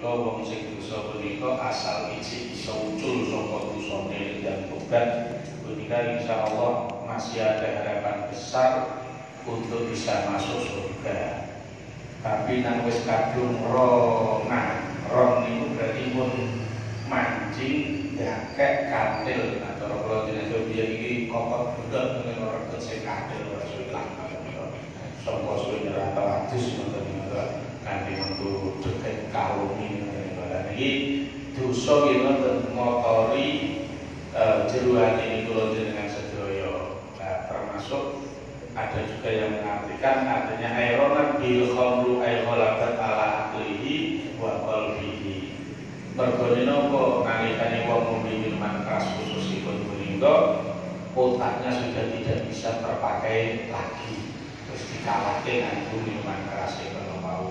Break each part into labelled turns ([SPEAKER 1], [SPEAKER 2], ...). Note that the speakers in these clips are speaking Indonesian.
[SPEAKER 1] punika wong sing dosa punika asal iji bisa ucul saka dosane dan tobat punika insyaallah masih ada harapan besar untuk bisa masuk surga. Tapi nang wis kadung ron niku berarti pun mancing dakek katil atau kalau dina Jawa iki kokot budak dengan orang sing katil ora sulang sangka suwe nyerah tawadus ngoten kanthi metu deket kalungi ngoten iki dosa nggih wonten motori jeruan ini kula jenengan sedaya. Nah, termasuk ada juga yang mengartikan artinya aironan bil khamru ay ghalabat ala aqlihi wa qalbihi. Mergone napa nalikane wong ngombe minuman keras khususipun punika otaknya sudah tidak bisa terpakai lagi. Terus dikalahke nganggo minuman keras kalau mau.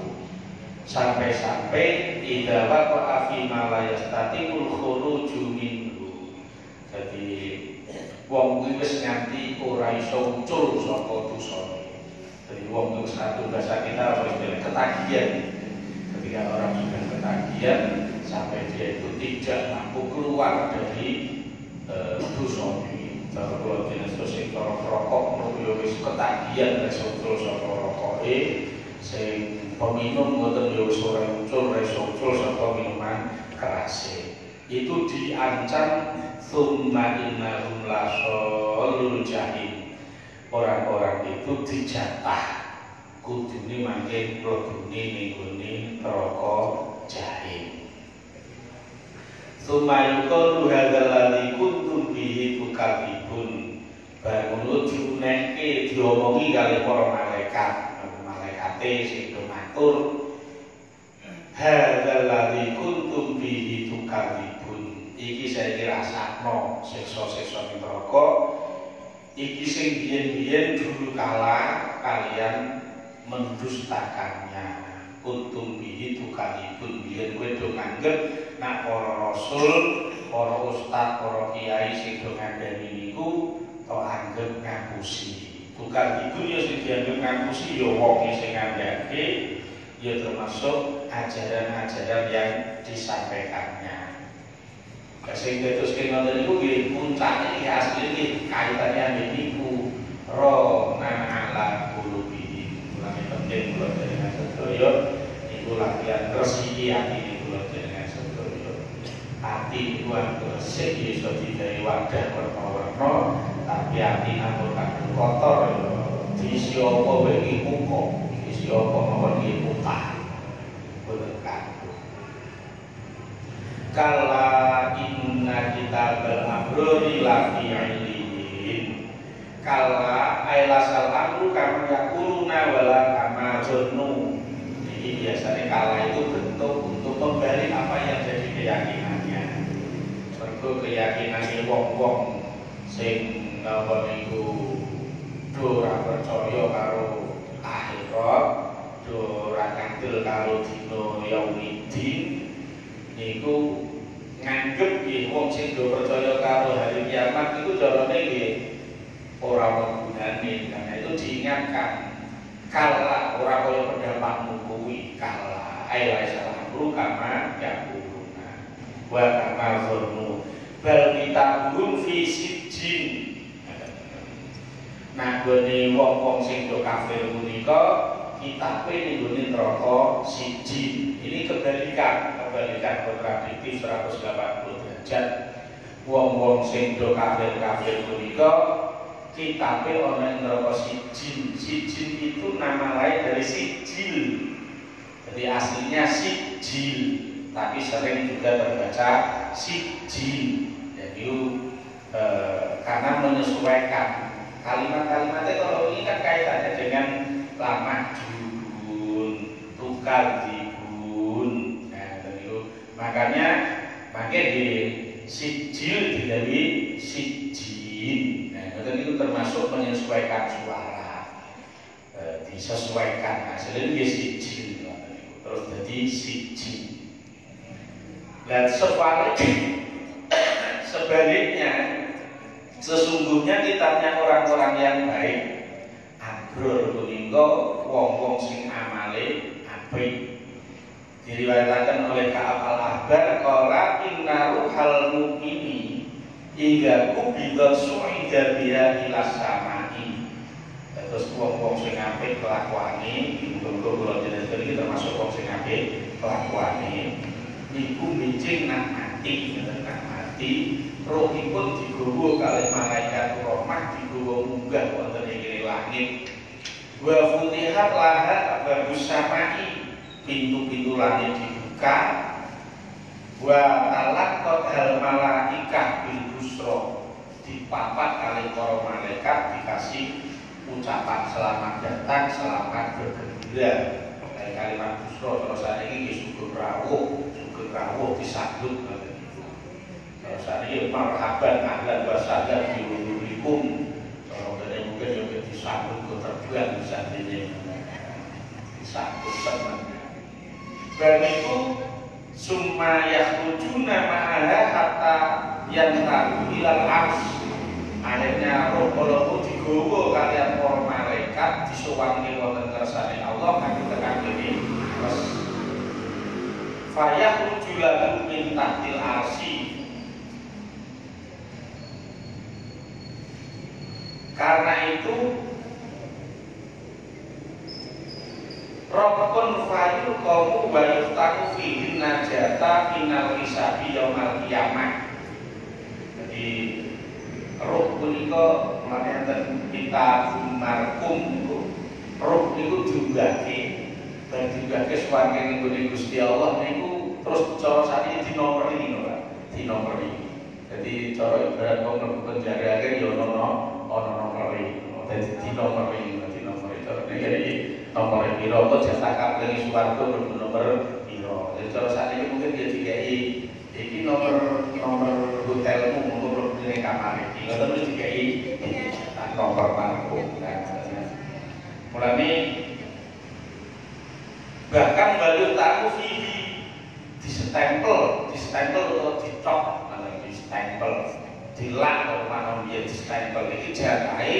[SPEAKER 1] Sampai-sampai idza waqa'a fi ma la yastati'ul khuruju minhu. Jadi wong kuwi wis nganti ora iso ucul saka dosane. Jadi wong kuwi satu bahasa kita wis ketagihan. Ketika orang sudah ketagihan sampai dia itu tidak mampu keluar dari dosane. Kalau jenis sing rokok niku wis ketagihan wis ucul saka rokoke, sing peminum ngoten ya wis ora ucul saka minuman kerase. Itu diancam summa innahum lasolul jahim. Orang-orang itu dijatah kudune mangke mlebune ning gone neraka jahim. Summa yuqalu hadzal ladzi kuntum bihi tukadzibun. Bangun diuneke diomongi kali para malaikat. Malaikate sing do matur hadzal ladzi kuntum bihi tukadzibun. Iki saiki rasakno siksa-siksa ning neraka. Iki sing biyen-biyen dulu kala kalian mendustakannya. Kuntum bihi tukadzibun. Biyen kowe do nganggep nak para rasul, para ustaz, para kiai sing do ngandani niku tok anggap ngapusi. Tukadzibun ya sing dianggep ngapusi ya wong sing ngandhake ya termasuk ajaran-ajaran yang disampaikannya. Sing dados ngoten niku nggih puncake iki asline nggih kaitane ambek niku rona ala qulubi. Mulane penting kula jenengan sedaya niku latihan resiki ati kula jenengan sedaya. Ati niku resik iso digawe wadah warna-warna, tapi ati namun kadung kotor diisi apa wae iki muka, diisi apa mawon iki muka. Boten kadung. Kala inna kitabal abrori lafi ilin. Kala ailasal amru kama yakuluna wala kama jonu. Jadi biasanya kala itu bentuk untuk membalik apa yang jadi keyakinannya. Mergo keyakinannya wong-wong sing napa niku ora percaya karo akhirat, ora kandel karo dina yaumidin niku nganggep nggih wong sing do percaya karo hari kiamat niku carane nggih ora ono gunane. Karena itu diingatkan kala ora kaya pendapatmu kuwi kala aila salah kama yakuluna wa kama zunnu bal kitabun fi sijjin. Nah gone wong-wong sing do kafir punika kitabe ning gone neraka siji. Ini kebalikan kontradiktif 180 derajat. Wong-wong sing do kafir punika kitabe ana ing neraka sijin. Sijin itu nama lain dari sijil. Jadi aslinya sijil, tapi sering juga terbaca sijil. Jadi karena menyesuaikan kalimat-kalimatnya. Kalau ini kan kaitannya dengan lama judul tukar dibun. Nah, makanya di sijil digawe sijin. Nah, itu termasuk menyesuaikan suara, disesuaikan. Hasilnya dia sijil, terus jadi sijin. Dan sebaliknya, sesungguhnya kitabnya orang-orang yang baik. Abrur punika wong-wong sing amale apik. Diriwayatkan oleh Ka'ab al-Ahbar qala inna ruhal mu'mini idza qubida su'ida biha ila samai. Terus wong-wong sing apik kelakuane muga-muga kula jenengan iki termasuk wong sing apik kelakuane niku mijing nak mati rohipun digawa kalih malaikat rahmat digawa munggah wonten ing langit wa futihat laha abwabus samai pintu-pintu langit dibuka wa talaqqat hal malaikah bil busra dipapat kali para malaikat dikasih ucapan selamat datang, selamat bergembira. Kayak kalimat busra terus saat ini sugeng rawuh disambut gitu. Terus saat ini marhaban ahlan wa sahlan bi wujudikum. Kalau dari mungkin juga disambut keterbuan bisa disambut senang. Dan itu summa yakhrujuna ma'aha hatta yantahu ilal ars. Akhirnya roh-roh digawa kalian para malaikat disuwangi wonten kersane Allah kangge tekan kene terus fayakhruju lahu min tahtil arsy. Karena itu Rabbun fayul qawmu wa yuftaku fihin najata minal hisabi yaumal qiyamah. Jadi roh punika manaten kita markum roh niku jumlahke dan jumlahke swarga niku Gusti Allah niku terus cara sakniki dinomeri ngono Pak. Dinomeri. Jadi cara ibarat wong mlebu penjara kan ya ono nomeri. Dadi dinomeri cara niki nomor piro kok jatah kapling swarga mlebu nomor piro. Jadi cara sakniki mungkin dia dikai iki nomor hotelmu nomor ini kamar ini nggak terus dikai nomor markum mulai bahkan balik tamu di stempel atau dicop di stempel dilak atau mana dia di stempel ini jatai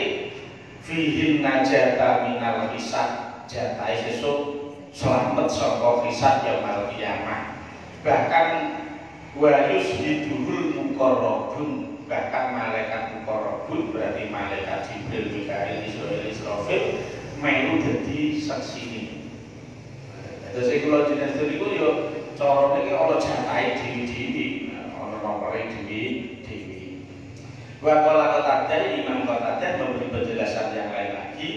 [SPEAKER 1] fihin najata minal hisab jatai sesuk selamat saka hisab yaumul qiyamah bahkan wa yusjidul muqarrabun bahkan malaikat muqarrabun berarti malaikat Jibril, Mikail, Israfil melu dadi saksine. Terus iki kula jenengan niku yo cara niki ana jatahe dewi-dewi, ana nomore dewi-dewi. Wa qala Qatadah Imam Qatadah memberi penjelasan yang lain lagi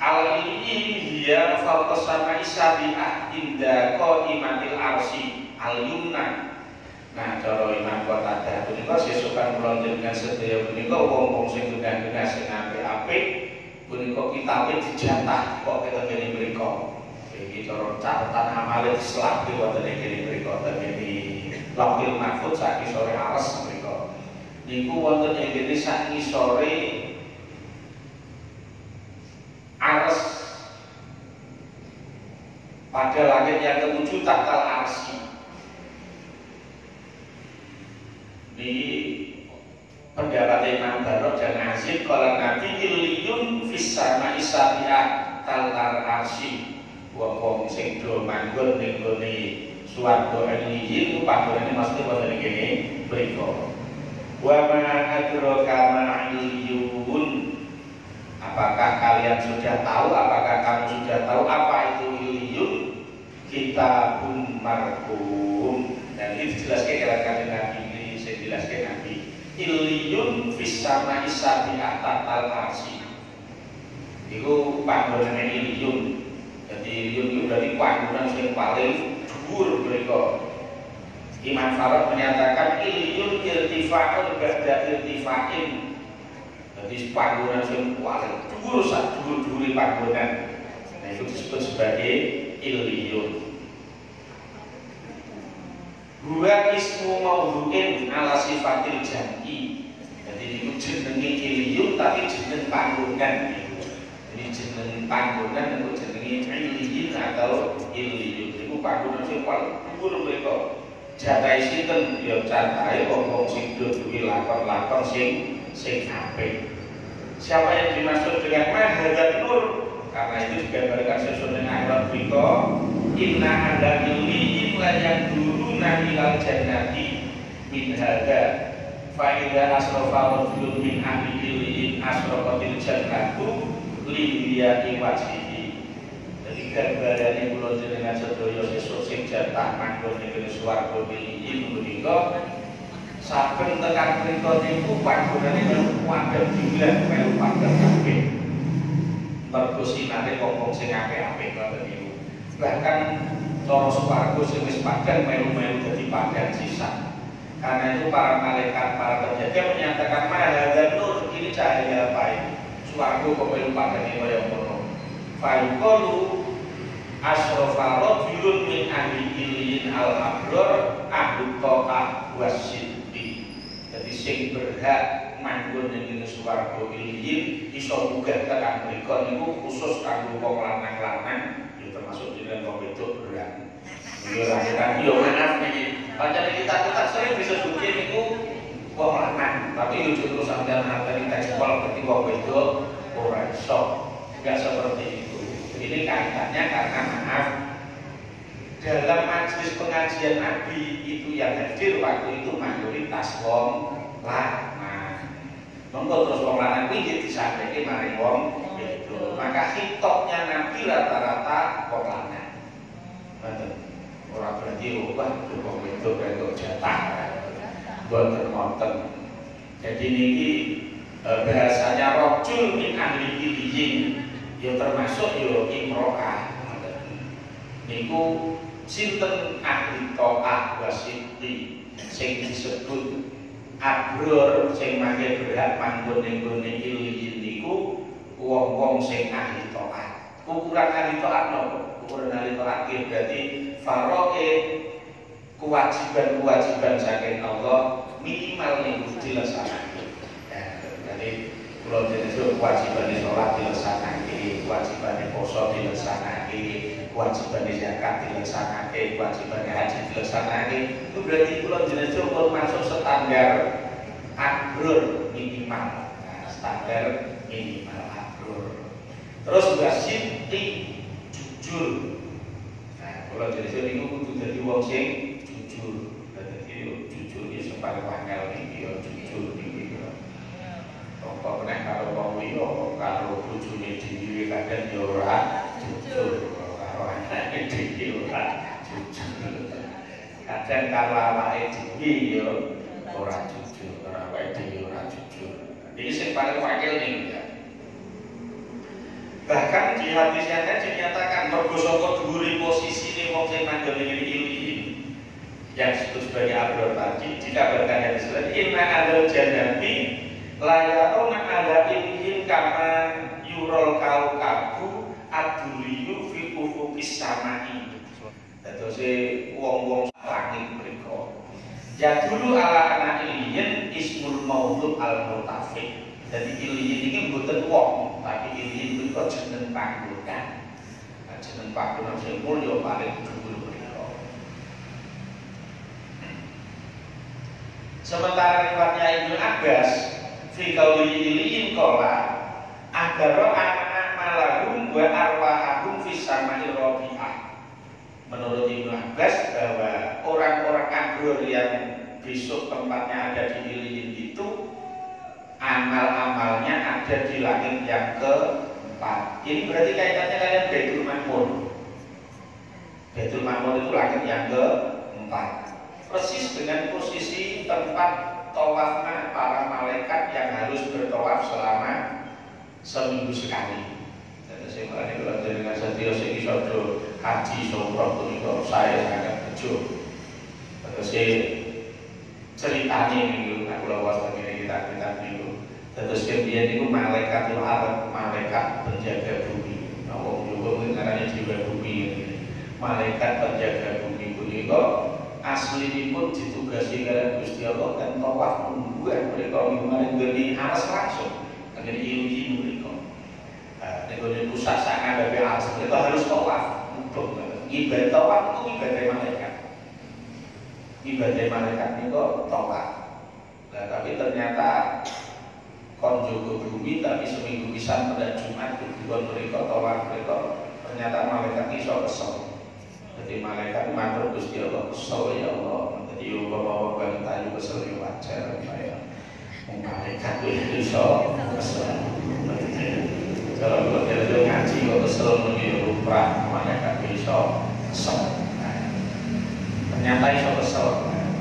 [SPEAKER 1] al-iliyya fawqa samai sabi'ah inda qaimatil arsy al-yumna. Nah, cara Imam Qatadah punika sesukan kula njenengan sedaya punika wong-wong sing genah-genah sing apik-apik punika kitabe dijatah kok keten kene mriku. Iki cara catatan amale dislapke wonten ing kene mriku ten iki Lauhul Mahfuz sak isore ares mriku. Niku wonten ing kene sak isore ares pada langit yang ketujuh tahtal arsy. Di pendapat Imam Barok dan Azib kalau Nabi iliyun fis sama'i sabi'ah talar arsy wong sing do manggon ning gone swarga iliyin ku panggonane mesti wonten ing kene mriku. Wa ma adraka ma iliyun. Apakah kalian sudah tahu? Apakah kamu sudah tahu apa itu iliyun? Kitabun marqum. Dan ini dijelaskan oleh kanjeng Nabi ini, saya jelaskan Nabi. Iliyun fis sama'i sabi'ah tahtal arsy. Iku panggonane iliyun. Jadi iliyun itu dari panggonan yang paling dhuwur mriku. Imam Farad menyatakan iliyun irtifa'un ba'da irtifa'in. Jadi panggonan yang paling dhuwur sak dhuwur-dhuwure panggonan. Nah itu disebut sebagai iliyun. Huwa ismu maudhu'in ala sifatil jam'i. Jadi itu jenenge iliyun tapi jeneng panggonan. Jadi jeneng panggonan itu jenenge iliyin atau iliyun. Itu panggonan yang paling dhuwur mriku. Jatahe sinten? Ya jatahe wong sing duwe lakon-lakon sing apik. Siapa yang dimaksud dengan mahadzat nur? Karena itu digambarkan sesuai dengan ayat berikut, inna ada illiyin la yanduruna ilal jannati min hada fa idza asrafa rajulun min ahli illiyin asrafatil jannatu liyati wajhihi. Jadi gambarane kula jenengan sedaya sesuk sing jatah manggon ing swarga illiyin menika saben tekan mriku niku panggonane melu wadon dibilang melu padang kabeh. Mergo sinare wong sing apik-apik ngoten niku. Bahkan cara swarga sing wis padang melu-melu dadi padang sisa. Karena itu para malaikat, para penjaga menyatakan mahadza nur, ini cahaya apa ini? Swarga kok melu padang kaya ngono. Fayuqalu asrafa rajulun min ahli illiyin al-abror ahli ta'ah wasidqi. Jadi sing berhak manggon ing swarga illiyin iso munggah tekan mriku niku khusus kanggo wong lanang-lanang ya termasuk jenengan wong wedok beran. Yo kan yo maaf niki. Pancen kita sering disebut niku wong lanang, tapi yo terus sampeyan ngerti tekstual berarti wong wedok ora iso. Enggak seperti itu. Ini kaitannya karena maaf dalam majelis pengajian Nabi itu yang hadir waktu itu mayoritas wong lanang. Monggo terus wong lanang kuwi disampaikan maring wong wedok. Maka hitopnya Nabi rata-rata wong lanang. Ngoten. Ora berarti wah wong wedok entuk jatah. Mboten wonten. Jadi niki bahasanya rajul min ahli illiyin ya termasuk ya imro'ah. Niku sinten ahli ta'ah wasidqi sing disebut abror sing mangke berhak manggon ning gone illiyin niku wong-wong sing ahli taat. Ukuran ahli taat napa? Ukuran ahli taat berarti faraid kewajiban-kewajiban saking Allah minimal niku dilaksanakan. Jadi kula jenengan kewajiban salat dilaksanakan, kewajiban puasa dilaksanakan, kewajiban zakat dilaksanakan, kewajiban haji dilaksanakan. Itu berarti kula jenengan pun masuk standar abrur minimal. Nah, standar minimal abrur. Terus wasidqi jujur. Nah, kula jenengan niku kudu dadi wong sing jujur. Dadi jujur iki sing paling angel iki ya jujur iki. Apa meneh karo wong liya karo bojone dhewe kadang ya ora jujur. Anake dhewe ora jujur. Kadang karo awake dhewe ya ora jujur, ora awake dhewe ora jujur. Iki sing paling wakil ning ya. Bahkan di hadis yang lain dinyatakan mergo saka dhuwure posisine wong sing manggon ing illiyin yang disebut sebagai abror tadi dikabarkan hadis lain inna adal jannati la yarawna ala illiyin kama yurul kaukabu aduriyu fi ufuqis samai. Terus wong-wong langit mriku. Ya dulu ala anak illiyin ismul maudhu al mutafiq. Jadi illiyin ini mboten wong, tapi illiyin mriku jeneng panggonan. Jeneng panggonan sing mulya paling dhuwur mriku. Sementara riwayatnya Ibnu Abbas fi qauli illiyin qala agaro anak malahum wa arwahahum fis samai rabi'ah. Menurut Ibnu Abbas bahwa orang-orang abror yang besok tempatnya ada di illiyin itu amal-amalnya ada di langit yang keempat. Ini berarti kaitannya kalian Baitul Ma'mur. Baitul Ma'mur itu langit yang keempat. Persis dengan posisi tempat tawafnya para malaikat yang harus bertawaf selama seminggu sekali. Dan saya mulai kalau dengan setiap segi sodo haji umroh itu saya sangat bejo. Terus saya ceritanya minggu aku lawas begini kita minggu. Terus kemudian itu malaikat itu malaikat penjaga bumi. Nawang juga mengenai jiwa bumi. Malaikat penjaga bumi itu asli pun ditugasi oleh Gusti Allah dan tawaf membuat mereka mengenai alas langsung mengenai ilmu mereka. Dengan pusat sangat dari alas mereka harus tawaf untuk ibadah tawaf itu ibadah malaikat. Ibadah malaikat itu tawaf. Nah, tapi ternyata kon jogo bumi tapi seminggu pisan pada Jumat dikon mereka tolak mereka ternyata malaikat iso kesel. Jadi malaikat matur Gusti Allah kesel ya Allah. Jadi bawa bang tayu kesel ya wajar ya. Malaikat iso kesel. Kalau kita ngaji kok kesel lebih rupa malaikat iso kesel. Ternyata iso kesel.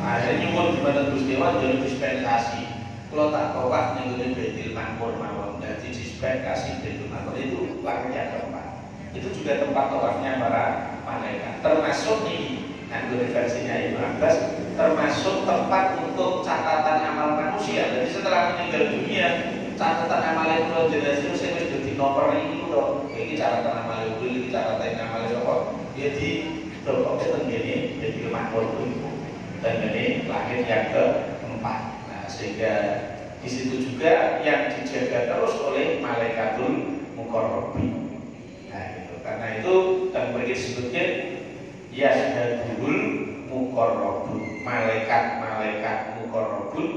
[SPEAKER 1] Ada nyuwun kepada Gusti Allah jadi dispensasi. Kalau tak tawaf ning Baitul Maqmur mawon dadi dispensasi Baitul Maqmur itu lainnya tempat. Itu juga tempat tawafnya para malaikat. Termasuk nih anggota versinya Ibnu Abbas termasuk tempat untuk catatan amal manusia. Jadi setelah meninggal dunia catatan amal itu jelas itu saya wis dadi nomor iki lho. Iki catatan amal itu, iki catatan amal sapa? Jadi pokoknya tenggene Baitul Maqmur itu. Dan ini lahir yang keempat. Sehingga di situ juga yang dijaga terus oleh malaikatul muqarrabin. Nah itu karena itu dan bagi disebutnya yasdadul muqarrabun, malaikat muqarrabun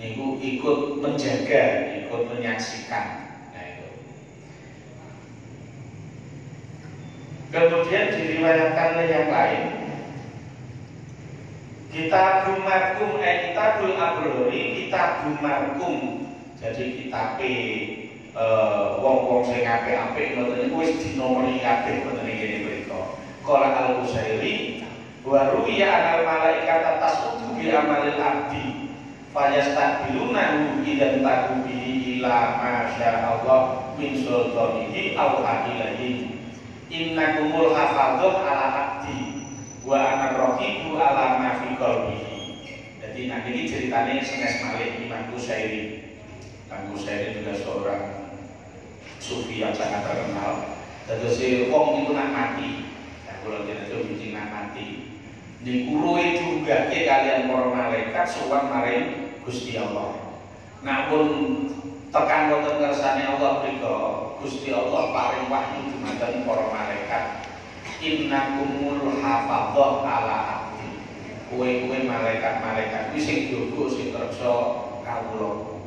[SPEAKER 1] niku ikut menjaga, ikut menyaksikan. Nah itu. Kemudian diriwayatkan oleh yang lain Kitabul markum kitabul abrori kitabul markum. Jadi kitabe wong-wong sing apik-apik ngoten niku wis dinomori kabeh ngoten iki mriko. Qala al-Busairi wa ruwiya anal malaikata tasudu bi amalil abdi fayastaqbilunahu idan taqubi ila masya Allah min sultanihi aw ilahi innakumul hafadhah ala abdi wa ana raqibu ala ma fi qalbihi. Jadi nanti ini ceritanya senes malih Imam Busairi. Imam Busairi juga seorang sufi yang sangat terkenal. Dan si wong itu nak mati. Ya kalau dia itu bikin nak mati. Dikurui juga ke kalian para malaikat sowan maring Gusti Allah. Namun tekan wonten kersane Allah mriko Gusti Allah paring wahyu dumateng para malaikat. Innakumul hafadhah ala abdi. Kowe malaikat-malaikat kuwi sing jaga sing reksa kawula.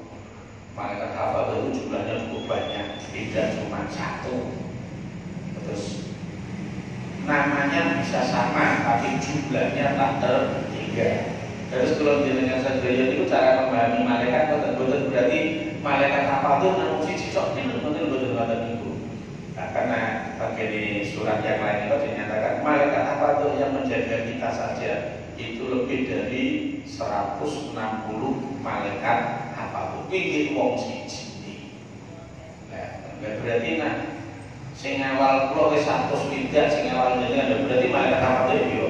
[SPEAKER 1] Malaikat hafadhah itu jumlahnya cukup banyak, tidak cuma satu. Terus namanya bisa sama tapi jumlahnya tak terhingga. Terus kalau jenengan sadaya itu cara memahami malaikat boten berarti malaikat hafadhah namung siji tok niku boten itu. Nah, karena bagian surat yang lain itu dinyatakan malaikat hafadhah yang menjaga kita saja itu lebih dari 160 malaikat hafadhah. Iki wong siji. Nah, berarti sing awal kula wis 100 pindah sing awal jenengan berarti malaikat hafadhah yo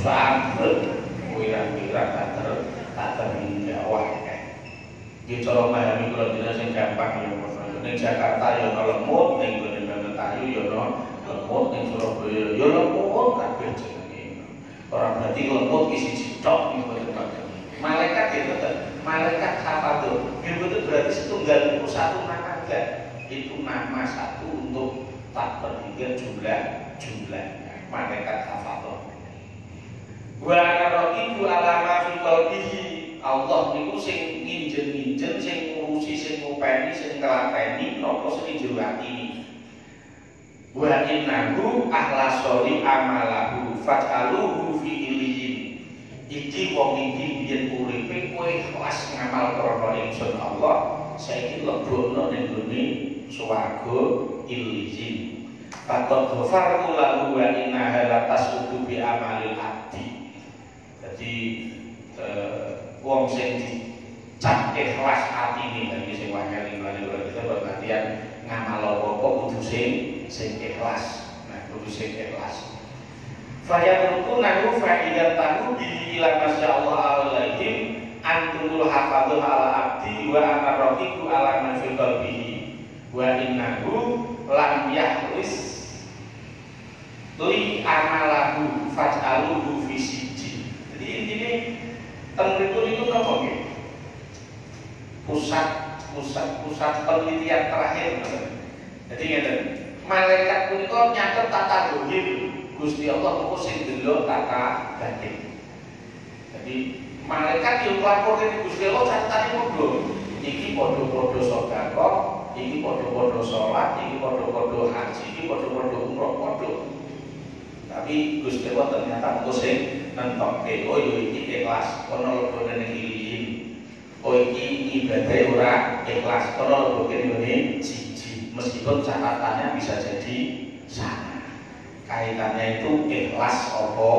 [SPEAKER 1] sampe kira-kira tak terhingga wah kan. Iki cara memahami kula jenengan sing gampang yo. Ning Jakarta yo lemut, ning Tayu yo lemut, ning Surabaya yo lemut kabeh jenenge. Ora berarti lemut isi citok niku boten. Malaikat itu malaikat hafadhah. Itu berarti setunggal itu satu nama enggak. Itu nama satu untuk tak terhingga jumlahnya. Malaikat hafadhah. Wa araqibu alama fi qalbihi. Allah niku sing nginjen-nginjen, sing ngurusi, sing ngopeni, sing ngelateni napa sing jero ati. Wa innahu ahlasoli amalahu faj'aluhu fi illiyin. Iki wong iki biyen uripe kowe ikhlas ngamal krana ingsun Allah, saiki lebokno ning gone swarga illiyin. Faqad ghafartu lahu wa innaha la tasudu bi amalil abdi. Jadi wong sing dicap ikhlas atine iki sing wanyali kita bergantian ngamal apa-apa kudu sing ikhlas. Nah, kudu sing ikhlas. Fayaquluna fa'idatahu bi ila masyaallah alaihim antumul hafadhu ala abdi wa amaraqibu ala man fi qalbihi wa innahu lam yahris li amalahu faj'aluhu fi sijjin. Jadi intinya tentu itu apa nggih? Pusat penelitian terakhir. Jadi ngeten, malaikat punika nyatet tata dohir Gusti Allah niku sing delok tata batin. Jadi malaikat yang lapor ke Gusti Allah catatane ngono. iki padha-padha sedekah, iki padha-padha salat, iki padha-padha haji, iki padha-padha umroh padha. Tapi Gusti Allah ternyata engko sing nentokke, oh yo iki ikhlas, kono lebone ning iliin. Oh iki ibadah ora ikhlas, kono lebone ning siji. Meskipun catatannya bisa jadi sama. Kaitannya itu ikhlas apa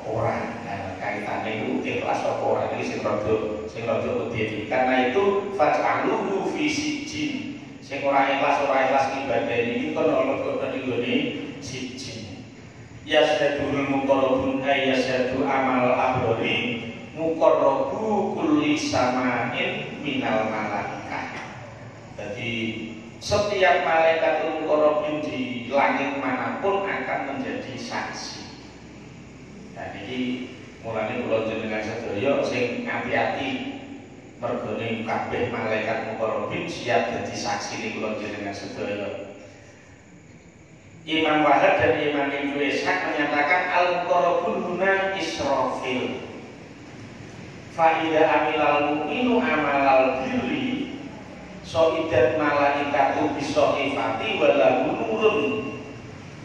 [SPEAKER 1] ora. Nah, kaitannya itu ikhlas apa ora iki sing rada wedi. Karena itu faj'aluhu fi sijin. Sing ora ikhlas ibadah iki kono lebone ning siji. Yasyadul muqarrabun yasyadu amal abrori muqarrabu kulli samain minal malaikah. Jadi setiap malaikat muqarrabin di langit manapun akan menjadi saksi. Dan ini mulane kula jenengan sedaya sing hati-hati mergone kabeh malaikat muqarrabin siap dadi saksi ning kula jenengan sedaya. Imam Wahab dan Imam Ibnu Ishaq menyatakan al-muqarrabun huna Israfil. Fa idza amilal mu'minu amalal birri soidat malaikatu bisoifati walahu nurun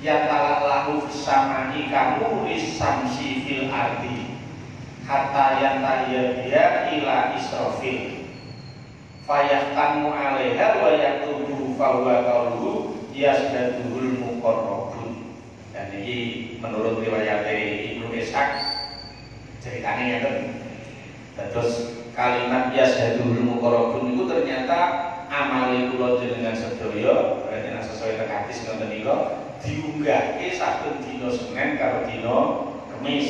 [SPEAKER 1] yatalallahu fis samai kamuris samsi fil ardi hatta yantahiya biha ila Israfil fayahtamu alaiha wa yatubu fa huwa qawluhu yasdaduhul muqarrabun. Dan ini menurut riwayat Ibnu Ishaq ceritanya ngeten. Terus kalimat yasdaduhul muqarrabun itu ternyata amale kula jenengan sedaya berarti nek sesuai dengan hadis ngoten niku diunggahke saben dina Senin karo dina Kamis.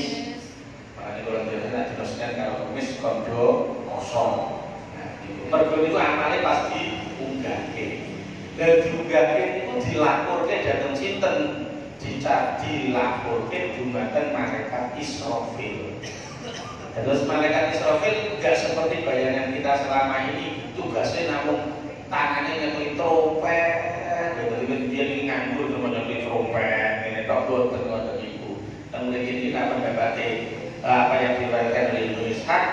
[SPEAKER 1] Makane kula jenengan dina Senin karo Kamis kandha kosong. Nah, itu mergo niku amale pasti diunggahke. Dan diunggahke itu dilaporke dateng sinten? Dilaporke dumateng malaikat Israfil. Terus malaikat Israfil enggak seperti bayangan kita selama ini tugasnya namun tangannya nyekli trompet, jadi dia nganggur cuma nyekli trompet, ini tok boten ngoten niku. Kemudian kita mendapati apa yang diriwayatkan oleh Ibnu Ishaq,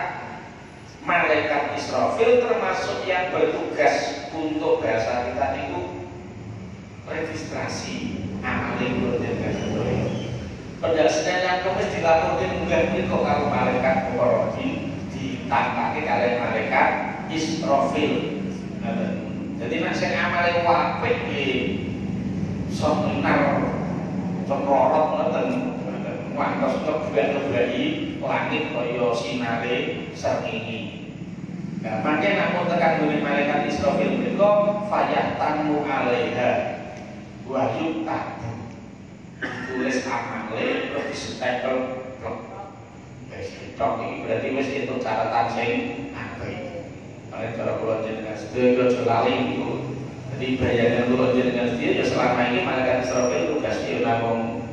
[SPEAKER 1] malaikat Israfil termasuk yang bertugas untuk bahasa kita itu registrasi amal yang berjalan. Pada Senin yang Kamis dilaporkan munggah kok kalau malaikat muqarrabin ditampake kalian malaikat Israfil. Jadi nek sing amale apik nggih seminar cemorot ngoten. Wantos ngebak-ngebaki langit kaya sinare srengenge. Nah, mangke namun tekan gune malaikat Israfil menika fayahtamu alaiha wa yuktabu. Tulis amale terus distempel plek. Wis ditok iki berarti wis entuk catatan sing apik. Mane cara kula jenengan sedaya aja lali niku. Jadi bayangan kula jenengan sedaya ya selama ini malaikat Israfil tugasnya namung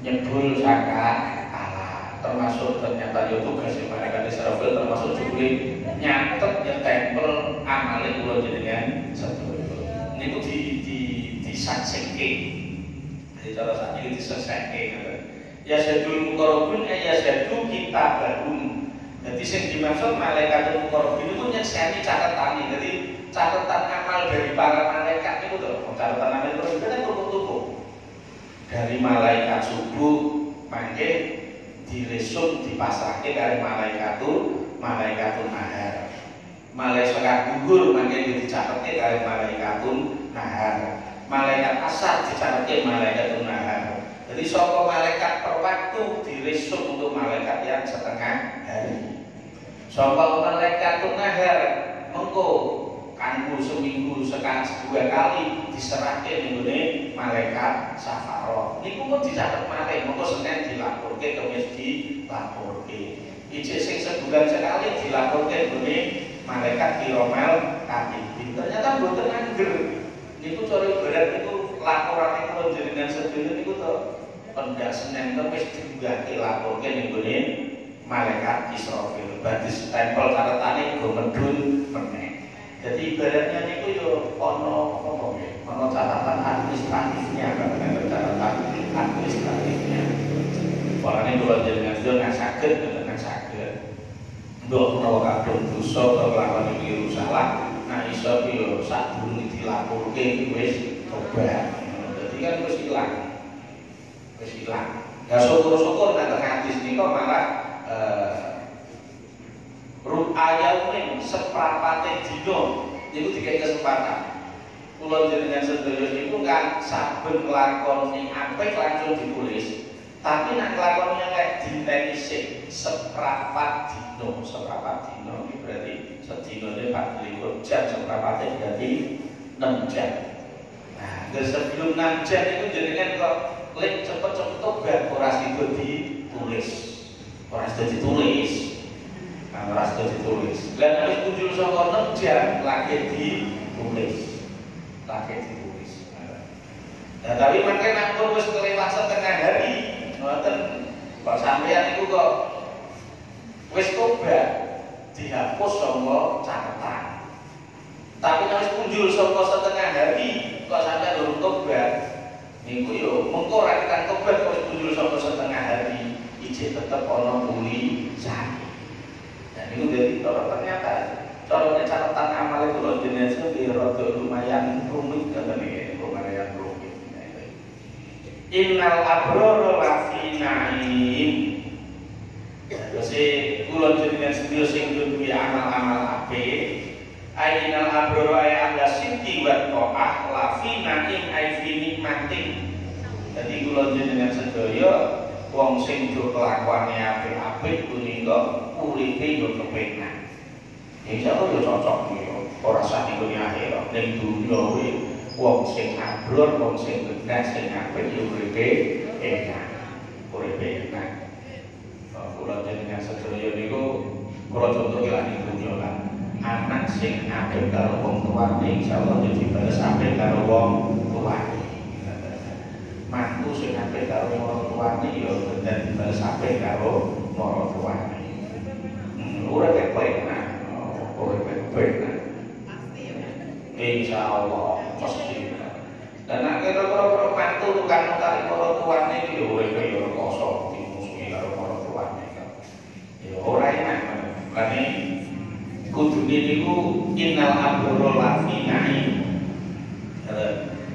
[SPEAKER 1] nyebul saka Allah. Termasuk ternyata ya tugasnya malaikat Israfil termasuk juga nyatet nyetempel amale kula jenengan sedaya. Niku disaksikke. Jadi cara sakniki diselesaikke ngoten. Ya sadul muqarrabun ya sadu kitabun. Jadi sing dimaksud malaikat muqarrabun itu nyekseni catetane. Jadi catatan amal dari para malaikat itu lho. Catatan amal itu kan tumpuk-tumpuk. Dari malaikat subuh mangke diresum dipasrahke karo malaikatul nahar. Malaikat gugur mangke dicatetke karo malaikatul nahar. Malaikat asar dicatatke malaikatul nahar. Jadi saka malaikat per waktu diresum untuk malaikat yang setengah hari. Saka malaikatul nahar mengko kanggo seminggu sekali dua kali diserahke ning malaikat safaroh. Niku pun dicatat malih, mengko Senin dilaporke, Kamis dilaporke. Ijek sing sebulan sekali dilaporke ning malaikat kiromal katibin. Ternyata mboten angger. Niku cara ibarat niku laporan niku jenengan sedaya niku to pendak Senin Kamis diunggahke laporke ning malaikat Israfil. Berarti stempel catatane go medhun meneh. Jadi ibaratnya niku yo ana apa nggih? Ana catatan administratifnya, catatan administratifnya. Barane kula jenengan sedaya saged mboten saged. Mbok menawa kadung dosa utawa kelakuan keliru salah nah iso yo sadurunge dilapurke iki wis tobat. Dadi kan wis ilang. Wis ilang. Ya syukur-syukur nek teng hadis nika malah ru'ayaumin seprapate dina niku dikai kesempatan. Kula jenengan sedaya niku kan saben nglakoni apik langsung ditulis. Tapi nek nglakoni elek dinteni sik seprapat dina iki berarti sedinane 24 jam seprapate berarti 6 jam. Nah, sebelum 6 jam itu jenengan kok lek cepet-cepet tobat ora sida ditulis. Ora sida ditulis. Nah, ora sida ditulis. Lan nek muncul saka 6 jam lagi ditulis. Nah, tapi mangke nek pun wis kelewat setengah hari, ngoten kok sampeyan niku kok wis tobat dihapus saka catatan. Tapi nek wis muncul saka setengah hari kok sampeyan durung tobat, niku yo mengko ra kan tobat kok wis muncul saka setengah hari, ijek tetep ana tulisan. Nah, niku dadi ternyata cara catatan amal itu loh jenisnya di rada lumayan rumit katanya, lumayan rumit. Innal abrara lafi na'im. Terus kula jenengan sedaya sing duwe amal-amal apik, innal abrara ay ahla sidqi wa ta'ah lafi na'im ay fi nikmatin. Jadi kula jenengan sedaya wong sing do kelakuane apik-apik punika uripe yo kepenak. Insya Allah ya cocok ya, orang sah di dunia akhirat. Ning dunia wong sing abrur, wong sing bener, sing apik ya uripe enak, uripe enak. Kula jenengan sedaya niku kula contoh lah ning dunia kan. Anak sing apik karo wong tuane insya Allah ya dibales apik karo wong tuane. Mantu sing apik karo wong tuane ya bener dibales apik karo wong tuane. Uripe enak. Insya Allah pasti. Dan akhirnya kalau mantu tukang kali orang tuane itu ya mereka ya kosong dimusuhi kalau orang tuane ya orang enak karena kudu ini ku innal abrara lafi na'im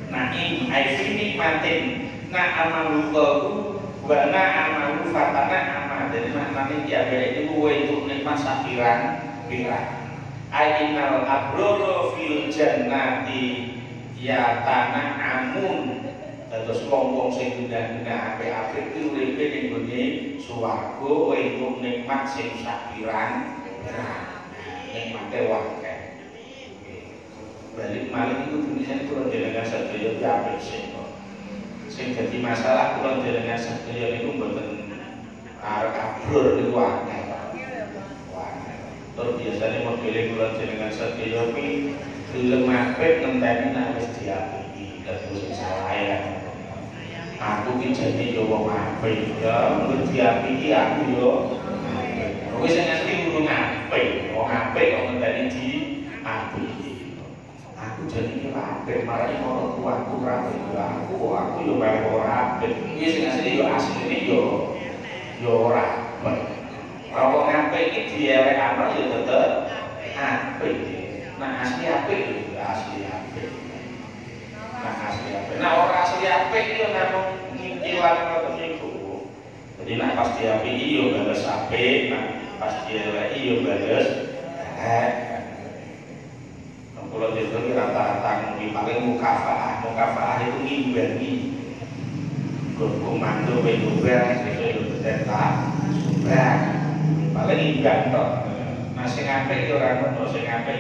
[SPEAKER 1] na'im aifi nikmatin na'amalu qalu wa na'amalu fatana amal. Jadi maknanya jaga ini ku itu nikmat sapiran-piran. Ainal abrara fil jannati ya tanah amun. Terus wong-wong sing gundah-gundah apik-apik kuwi uripe ning gone swarga entuk nikmat sing sapiran. Nikmate wae. Balik malih iku tulisan kula jenengan sedaya apik sing dadi masalah kula jenengan sedaya niku mboten arep abrur niku akeh. Terus biasanya modelnya kula jenengan sedaya kuwi gelem apik ngenteni nek wis diapiki terus wis salah ya. Aku ki jane yo wong apik ya, wis diapiki aku yo apik. Wis sing asli urung apik, wong apik kok ngenteni diapiki. Aku jane ki apik, marane ora tuaku ora aku yo bae ora apik. Iki sing asli yo asline yo ora apik. Kalau apik iki dielekno ya tetep apik. Nah asli apik ya asli apik. Nah ora asli apik ya namung ngintilan ngoten niku. Jadi nek pas diapiki ya bales apik, nek pas dieleki ya bales elek. Kalau itu rata-rata paling mukafaah itu ngimbangi. Komando benuber sesuai dengan sumbang. Paling imbang tok. Nah sing apik ya ora ngono, sing apik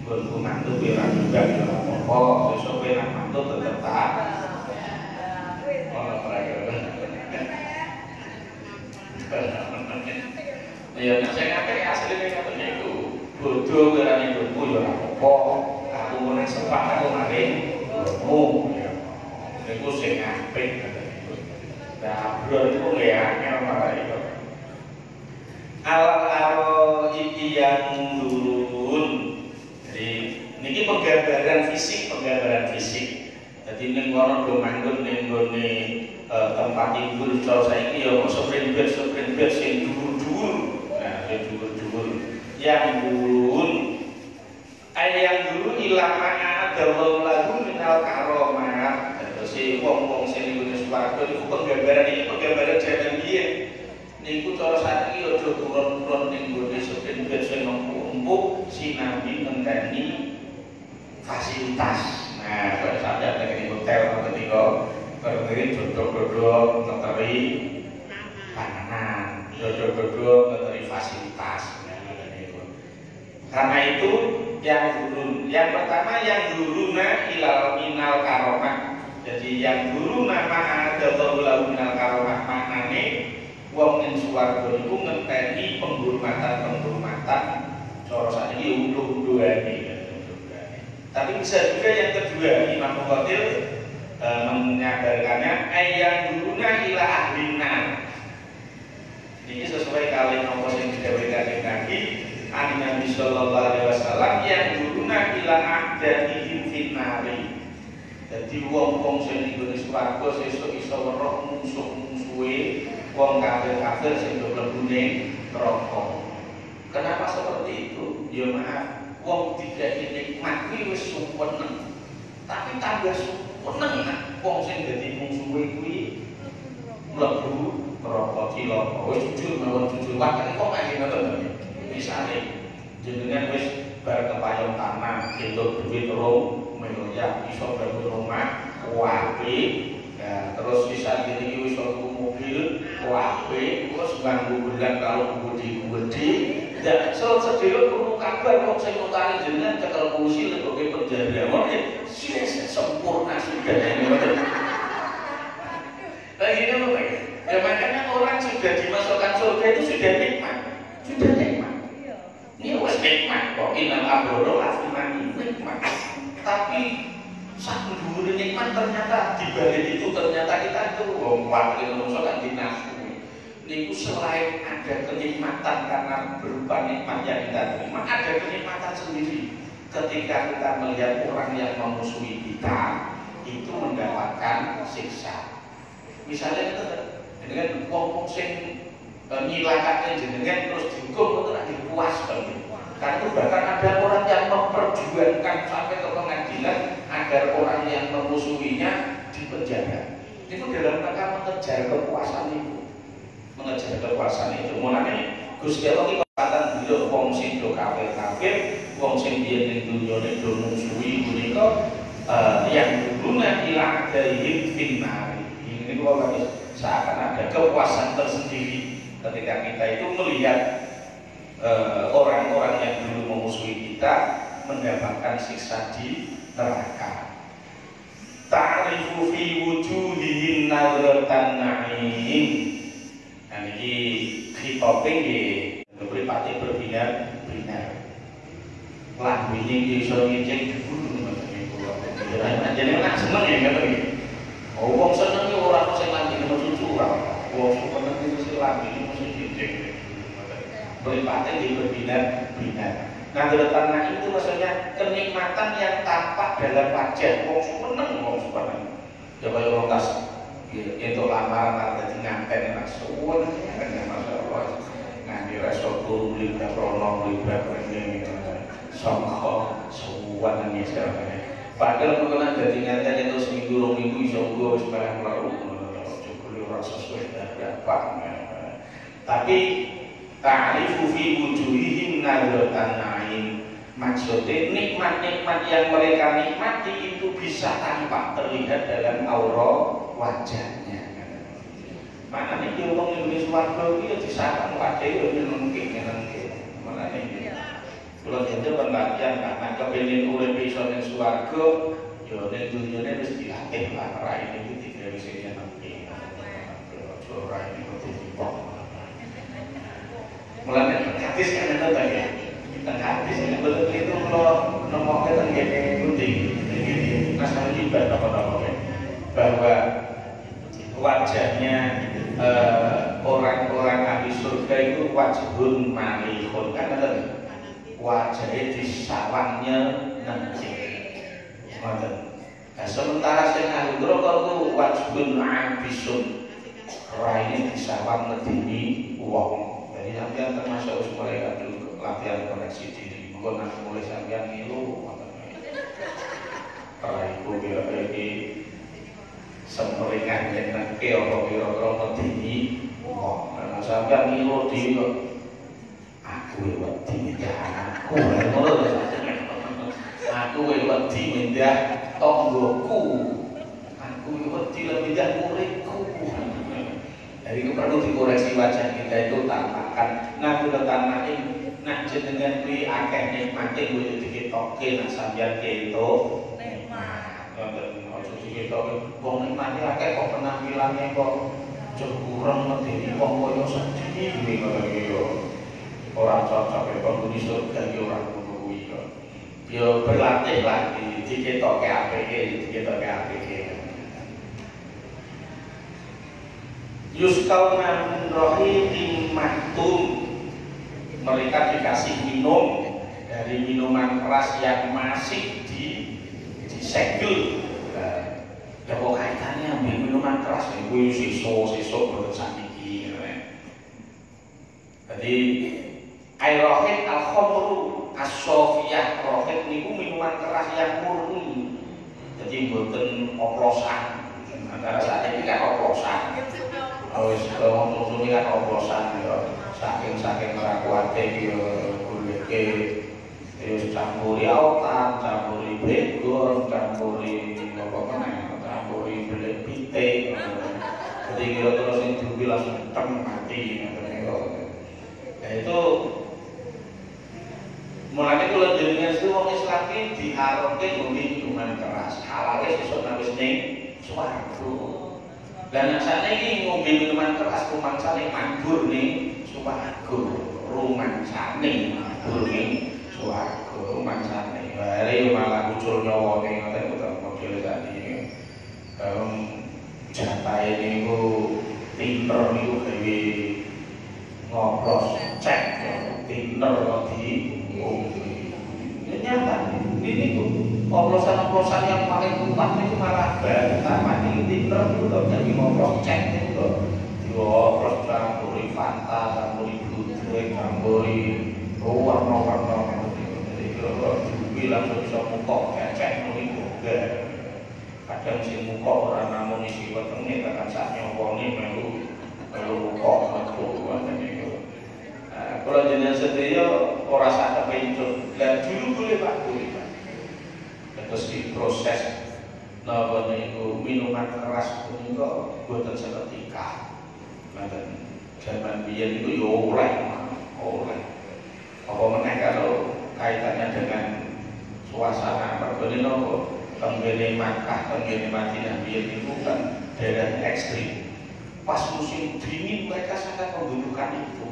[SPEAKER 1] nggonku mantu ya ora imbang ya ora apa-apa, sesuk nek mantu tetep tak. Ono prayo. Ya nek sing apik asline ngoten niku. Bodho ora nggonku ya ora apa-apa. Aku meneh sepak aku maring ngono. Niku sing apik. Nah, bro itu nggih angel malah itu. Al-aro iki yang turun. Jadi niki penggambaran fisik. Jadi ning kono do manggon ning gone tempat tidur cara saiki ya sprint bed sing dhuwur-dhuwur. Nah, sing dhuwur-dhuwur. Yang turun. Yang niku penggambaran jaman biyen. Niku cara saiki aja turun-turun ning gone sepeda sing empuk sinambi ngenteni fasilitas. Nah, kalau sampai ada di hotel ketika berdiri dodok-dodok ngeteri panganan, dodok-dodok ngeteri fasilitas. Karena itu yang pertama yang duruna ilal minal karomah. Jadi yang dulu nama ada lalu minal karomah maknane wong ning swarga niku ngenteni penghormatan cara sakniki unduh-unduhane. Tapi bisa juga yang kedua Imam Muqatil menyadarkannya ayang duruna ila ahlina. Ini sesuai kali nomor yang didawaikan Nabi Nabi sallallahu alaihi wasallam yang duruna ila ahdihim finnari. Jadi wong-wong sing nggone swarga sesuk iso weruh musuh-musuhe wong kafir-kafir sing mlebu ning neraka. Kenapa seperti itu? Ya maaf, wong digawe nikmat kuwi wis suweneng. Tapi tambah suweneng wong sing dadi musuhe kuwi mlebu neraka cilaka. Wis jujur mawon jujur wae kok ngene ngoten. Misale jenengan wis bar kepayung tanah entuk duit rong miliar iso bangun rumah wae ya terus bisa iki wis tuku mobil wae terus nganggo bulan kalau gede-gede dan sedherek perlu kabar wong sing utari jenengan cekel kursi leboke penjara sempurna sudah ini nah ini loh ya makanya orang sudah dimasukkan surga itu sudah nikmat ini wes nikmat kok inal abrodo afimani nikmat tapi satu dulu nikmat ternyata di balik itu ternyata kita itu wakil manusia kan dinafsu itu selain ada kenikmatan karena berupa nikmat yang kita terima ada kenikmatan sendiri ketika kita melihat orang yang memusuhi kita itu mendapatkan siksa misalnya kita dengan wong sing nyilakake jenengan terus dihukum itu lagi puas banget. Karena itu bahkan ada orang yang memperjuangkan sampai ke pengadilan agar orang yang memusuhinya dipenjara. Itu dalam rangka mengejar kekuasaan itu. Mulane Gusti Allah iki kekuatan beliau wong sing do kafir, wong sing biyen ning dunyane do musuhi menika yang dulunya ilang dari finnari. Ini kok seakan ada kepuasan tersendiri ketika kita itu melihat orang-orang yang dulu memusuhi kita mendapatkan siksa di neraka. Ta'rifu fi wujuhihim nadratan na'im. Nah ini khitobe nggih mripate berbinar-binar. Lan wingi iso ngicik dulu ngoten jenenge nak seneng ya ngoten iki. Oh wong seneng iki ora ono sing lanjut cucu ora. Wong seneng iki sing lanjut berlimpahnya di berbinar-binar. Nah, tanah itu maksudnya kenikmatan yang tampak dalam wajah. Wong seneng. Coba yang tas itu lamaran ada di nganten nak suwun kan masyaallah. Nganti reso turu beli prono beli ini songkok suwun nang padahal mengenai dadi nganten itu seminggu rong minggu iso nggo wis barang lalu. Coba ora sesuai berapa. Tapi ta'rifu fi wujuhihim nadratan na'im. Maksudnya nikmat-nikmat yang mereka nikmati itu bisa tampak terlihat dalam aura wajahnya. Maknanya dia orang Indonesia warga itu disahkan wajahnya itu mungkin. Maknanya kalau jadi pendakian karena kepengen urip iso ning swarga ya ning dunyane wis dilatih lah raine iki digawe sing nyenengke. Ora ini kudu dipok. Mulanya hadis kan ada banyak tentang hadis ini betul itu kalau nomornya tentang gunting ini nasional ibadah apa bahwa wajahnya orang-orang ahli surga itu wajhun malihun kan ada wajahnya disawangnya nanti sementara yang ahli neraka itu wajhun abisun raine disawang ngedini wong. Jadi sampean termasuk harus mulai latihan koreksi diri. Mungkin nanti mulai sampean ngilu, kalau ibu biar ini semeringan nyenengke apa kira-kira medeni wong. Ana sampeyan ngilu dhewe kok aku wedi mindah anakku ngono lho. Aku wedi mindah tanggoku. Aku wedi mindah muridku. Jadi itu perlu dikoreksi wajah kita itu tampakan. Nah letakna nak jenengan kuwi akeh nikmate kuwi diketoke nak sampeyan keto. Nah, ngoten aja diketoke wong nikmate akeh kok penampilane kok kurang medeni wong kaya sedhi ngono iki yo. Ora cocok kok penghuni surga iki ora ngono kuwi kok. Yo berlatih lagi diketoke apike, diketoke apike. Yuskauna min rahiqin maktum, mereka dikasih minum dari minuman keras yang masih disegel. Ya kok kaitannya ambil minuman keras itu sesuk boten sakniki. Jadi air rahiq al-khamru as-sofiyah, rahiq niku minuman keras yang murni. Jadi boten oplosan. Antara saat ini kan oplosan. Wis ngomong kan oplosan ya. Saking ora kuwate iki goleke wis campuri autan, campuri begon, campuri apa meneh, campuri belet pitik. Jadi kira-kira sing diubi langsung tem mati ngoten. Nah itu mulane kula jenengan itu wong Islam iki diharamke ngombe minuman keras. Halale sesuk nang wis ning swarga. Dan sakniki ngombe minuman keras rumangsane mabur ning swarga. Rumangsane mabur ning swarga, rumangsane. Bare malah muncul nyawane ngoten kok model sakniki. Jatahe niku pinter niku gawe ngoplos cek pinter kok di nyata ini tuh oplosan-oplosan yang paling kuat itu malah pertama ini pinter itu loh jadi ngoplos cek itu loh dioplos campuri Fanta, campuri Blue, campuri warna-warna jadi kalau dibilang bisa mukok ya cek ini juga kadang si mukok orang namun isi wetengnya akan saat nyokoni melu mukok kalau jenis sedaya orang sadar pencut dan dulu boleh pak terus diproses nah itu minuman keras pun juga buatan seketika dan zaman biyen itu ya oleh apa meneh kalau kaitannya dengan suasana berbeda nopo tenggene Makkah tenggene Madinah biyen itu kan daerah ekstrim pas musim dingin mereka sangat membutuhkan itu.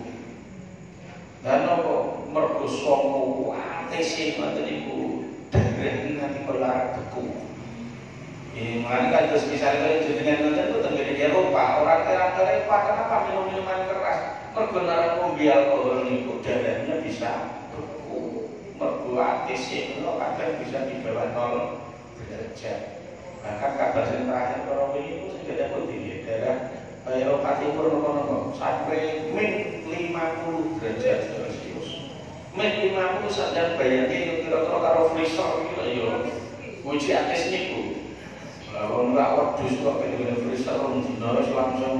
[SPEAKER 1] Dan apa mergo songo ATC ngoten niku daerah nanti kelar beku. Mulane kan terus misalnya jenengan ngoten itu tenggene Eropa, orang Eropa kenapa minum minuman keras? Mergo nara ngombe alkohol niku daerahnya bisa beku. Mergo ATC itu kadang bisa di bawah 0 derajat. Bahkan kabar yang terakhir kalau ini itu sudah pun di daerah Eropa Timur nopo sampai min 50 derajat Celcius. Min 50 saja bayangnya kira-kira karo freezer gitu ya. Uji ates niku. Lalu enggak wedhus kok pengen freezer dino langsung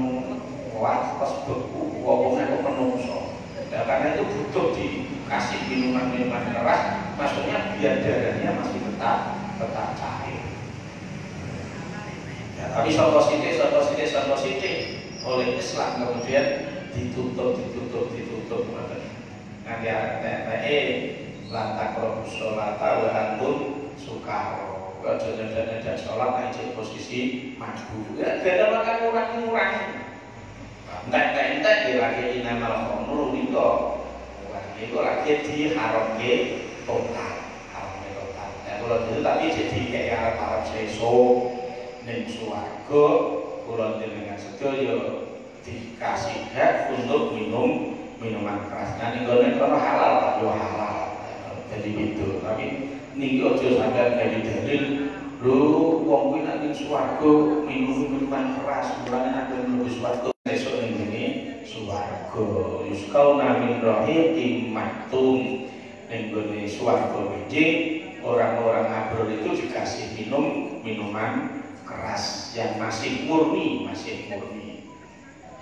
[SPEAKER 1] kuat pas beku wong nek menungso. Ya karena itu butuh dikasih minuman-minuman keras, maksudnya biar darahnya masih tetap cair. Ya, tapi contoh sidik oleh Islam kemudian ditutup nanti ada lantak roh sholata wa antum sukaro dan sholat aja posisi maju ya beda makan kurang entek lagi inamal khomru itu lagi diharamke total ya kalau itu tapi jadi kayak Arab sesuk ning swarga kula jenengan sedaya dikasih hak untuk minum minuman keras. Nah ning gone kono halal tak yo halal. Jadi itu tapi niki aja sampeyan gawe dalil lho wong kuwi nek ning swarga minum minuman keras mulane nek mlebu swarga esuk ning ngene swarga yuskauna min rahiqin maktum ning gone swarga iki orang-orang abrol itu dikasih minuman keras. keras, yang masih murni,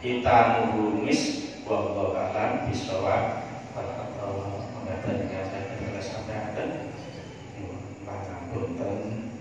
[SPEAKER 1] kita nurumis wallahu alam bisawab. Kalau mengatasi saya sampai ada, pangapunten.